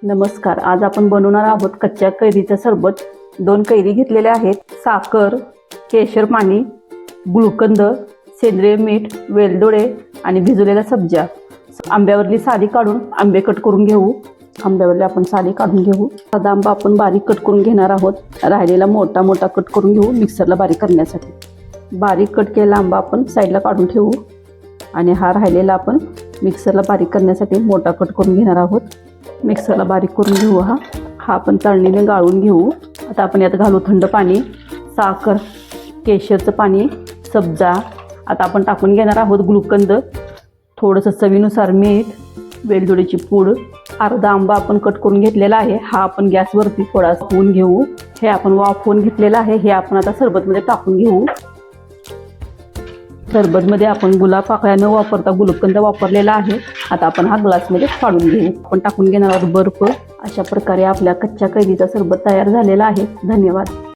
नमस्कार. आज आपण बनवणार आहोत कच्च्या कैरीचं सरबत. 2 कैरी घेतलेल्या आहेत, साखर, केशर पाणी, गुळकंद, सेंद्रिय मीठ, वेलदोडे आणि भिजवलेल्या सब्जा. आंब्यावरली साली काढून आंबे कट करून घेऊ. आंब्यावरली आपण साली काढून घेऊ. साधा आंबा आपण बारीक कट करून घेणार आहोत. राहिलेला मोठा मोठा कट करून घेऊ मिक्सरला बारीक करण्यासाठी. बारीक कट केलेला आंबा आपण साईडला काढून ठेवू आणि हा राहिलेला आपण मिक्सरला बारीक करण्यासाठी मोठा कट करून घेणार आहोत. मिक्सरला बारीक करून घेऊ. हा आपण चाळणीने गाळून घेऊ. आता आपण यात घालू थंड पाणी, साखर, केशरचं पाणी, सब्जा. आता आपण टाकून घेणार आहोत गुलकंद, थोडंसं चवीनुसार मीठ, वेलदोडीची पूड. अर्धा आंबा आपण कट करून घेतलेला आहे. हा आपण गॅसवरती थोडासा वाफवून घेऊ. हे आपण वाफवून घेतलेलं आहे. हे आपण आता सरबतमध्ये टाकून घेऊ. सरबतमध्ये आपण गुलाब पाकळ्या न वापरता गुलकंद वापरलेला आहे. आता आपण हा ग्लासमध्ये काढून घेऊ. आपण टाकून घेणार आहोत बर्फ. अशा प्रकारे आपल्या कच्च्या कैरीचा सरबत तयार झालेला आहे. धन्यवाद.